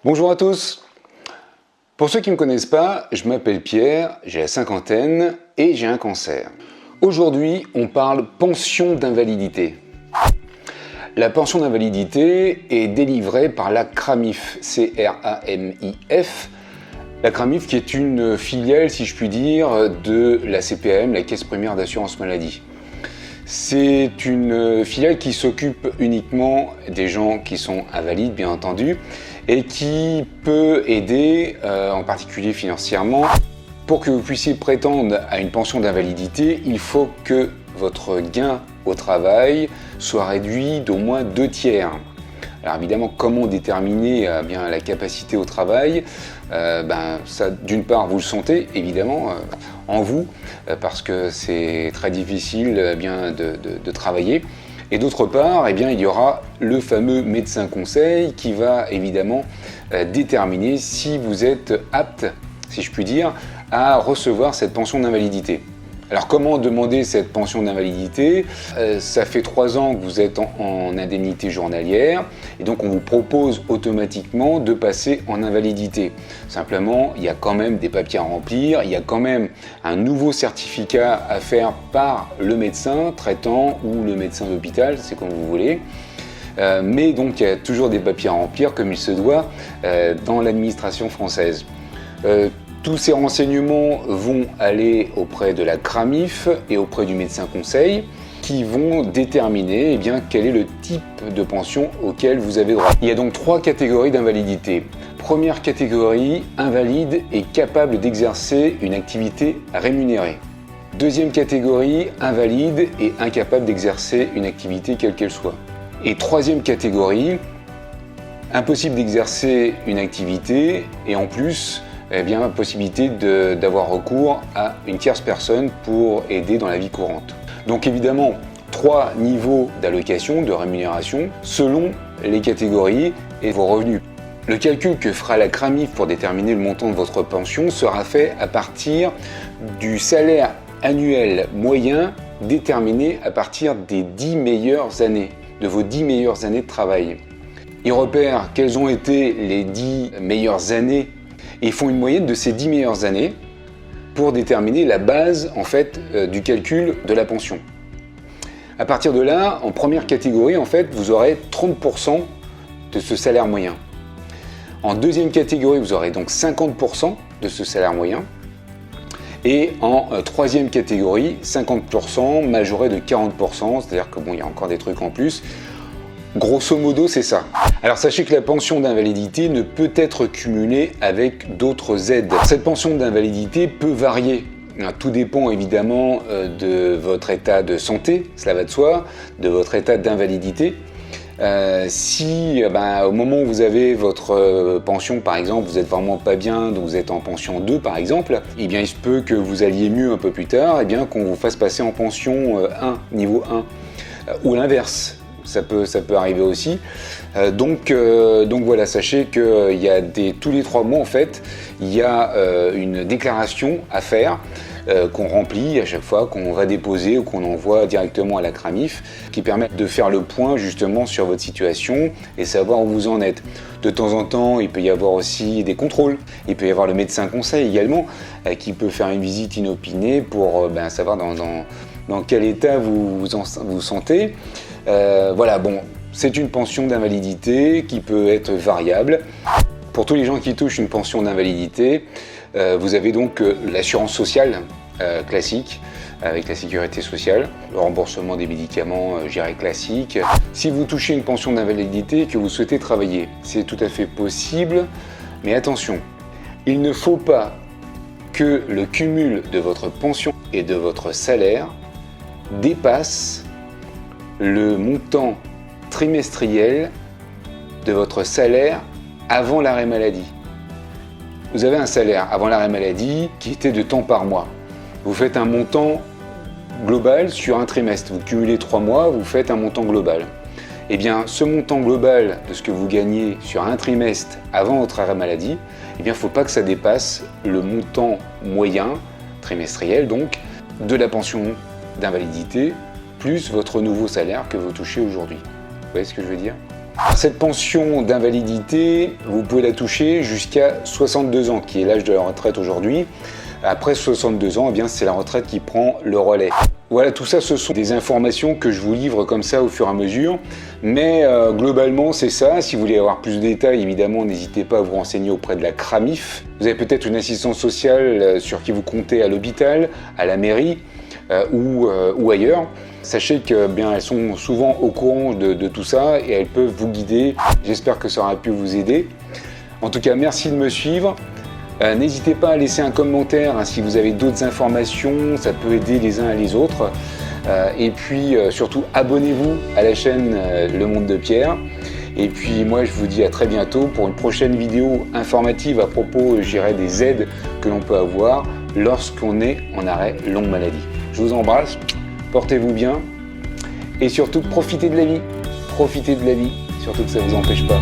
Bonjour à tous. Pour ceux qui ne me connaissent pas, je m'appelle Pierre, j'ai la cinquantaine et j'ai un cancer. Aujourd'hui, on parle pension d'invalidité. La pension d'invalidité est délivrée par la CRAMIF, C-R-A-M-I-F. La CRAMIF qui est une filiale, si je puis dire, de la CPAM, la Caisse Primaire d'Assurance Maladie. C'est une filiale qui s'occupe uniquement des gens qui sont invalides, bien entendu, et qui peut aider, en particulier financièrement. Pour que vous puissiez prétendre à une pension d'invalidité, il faut que votre gain au travail soit réduit d'au moins 2/3. Alors évidemment, comment déterminer bien la capacité au travail? Ça, d'une part, vous le sentez évidemment en vous, parce que c'est très difficile de travailler. Et d'autre part, il y aura le fameux médecin conseil qui va évidemment déterminer si vous êtes apte, si je puis dire, à recevoir cette pension d'invalidité. Alors comment demander cette pension d'invalidité? Ça fait 3 ans que vous êtes en indemnité journalière et donc on vous propose automatiquement de passer en invalidité. Simplement, il y a quand même des papiers à remplir, il y a quand même un nouveau certificat à faire par le médecin traitant ou le médecin d'hôpital, c'est comme vous voulez. Mais donc il y a toujours des papiers à remplir comme il se doit dans l'administration française. Tous ces renseignements vont aller auprès de la CRAMIF et auprès du médecin conseil qui vont déterminer quel est le type de pension auquel vous avez droit. Il y a donc 3 catégories d'invalidité. Première catégorie, invalide et capable d'exercer une activité rémunérée. Deuxième catégorie, invalide et incapable d'exercer une activité quelle qu'elle soit. Et troisième catégorie, impossible d'exercer une activité et en plus, possibilité d'avoir recours à une tierce personne pour aider dans la vie courante. Donc évidemment, 3 niveaux d'allocation, de rémunération, selon les catégories et vos revenus. Le calcul que fera la CRAMIF pour déterminer le montant de votre pension sera fait à partir du salaire annuel moyen déterminé à partir des 10 meilleures années, de vos 10 meilleures années de travail. Ils repèrent quelles ont été les 10 meilleures années et font une moyenne de ces 10 meilleures années pour déterminer la base du calcul de la pension. À partir de là, en première catégorie, vous aurez 30% de ce salaire moyen. En deuxième catégorie, vous aurez donc 50% de ce salaire moyen. Et en troisième catégorie, 50% majoré de 40%, c'est-à-dire que il y a encore des trucs en plus. Grosso modo, c'est ça. Alors sachez que la pension d'invalidité ne peut être cumulée avec d'autres aides. Cette pension d'invalidité peut varier. Tout dépend évidemment de votre état de santé, cela va de soi, de votre état d'invalidité. Si au moment où vous avez votre pension, par exemple, vous êtes vraiment pas bien, donc vous êtes en pension 2 par exemple, il se peut que vous alliez mieux un peu plus tard, qu'on vous fasse passer en pension 1, niveau 1, ou l'inverse. Ça peut arriver aussi. Donc voilà, sachez qu'il y a tous les 3 mois il y a une déclaration à faire qu'on remplit à chaque fois, qu'on va déposer ou qu'on envoie directement à la CRAMIF, qui permet de faire le point justement sur votre situation et savoir où vous en êtes. De temps en temps, il peut y avoir aussi des contrôles. Il peut y avoir le médecin conseil également qui peut faire une visite inopinée pour savoir dans quel état vous sentez. C'est une pension d'invalidité qui peut être variable. Pour tous les gens qui touchent une pension d'invalidité, vous avez donc l'assurance sociale classique avec la sécurité sociale, le remboursement des médicaments classique. Si vous touchez une pension d'invalidité et que vous souhaitez travailler, c'est tout à fait possible, mais attention, il ne faut pas que le cumul de votre pension et de votre salaire dépasse le montant trimestriel de votre salaire avant l'arrêt maladie. Vous avez un salaire avant l'arrêt maladie qui était de temps par mois. Vous faites un montant global sur un trimestre. Vous cumulez 3 mois, vous faites un montant global. Ce montant global de ce que vous gagnez sur un trimestre avant votre arrêt maladie, il ne faut pas que ça dépasse le montant moyen, trimestriel donc, de la pension d'invalidité plus votre nouveau salaire que vous touchez aujourd'hui. Vous voyez ce que je veux dire? Cette pension d'invalidité, vous pouvez la toucher jusqu'à 62 ans, qui est l'âge de la retraite aujourd'hui. Après 62 ans, eh bien, c'est la retraite qui prend le relais. Voilà, tout ça, ce sont des informations que je vous livre comme ça au fur et à mesure. Mais globalement, c'est ça. Si vous voulez avoir plus de détails, évidemment, n'hésitez pas à vous renseigner auprès de la CRAMIF. Vous avez peut-être une assistance sociale sur qui vous comptez à l'hôpital, à la mairie ou ailleurs. Sachez que bien, elles sont souvent au courant de tout ça et elles peuvent vous guider. J'espère que ça aura pu vous aider. En tout cas, merci de me suivre. N'hésitez pas à laisser un commentaire si vous avez d'autres informations, ça peut aider les uns et les autres. Et puis surtout, abonnez-vous à la chaîne Le Monde de Pierre. Et puis moi, je vous dis à très bientôt pour une prochaine vidéo informative à propos, je dirais, des aides que l'on peut avoir lorsqu'on est en arrêt longue maladie. Je vous embrasse, portez-vous bien et surtout, profitez de la vie. Profitez de la vie, surtout que ça ne vous empêche pas.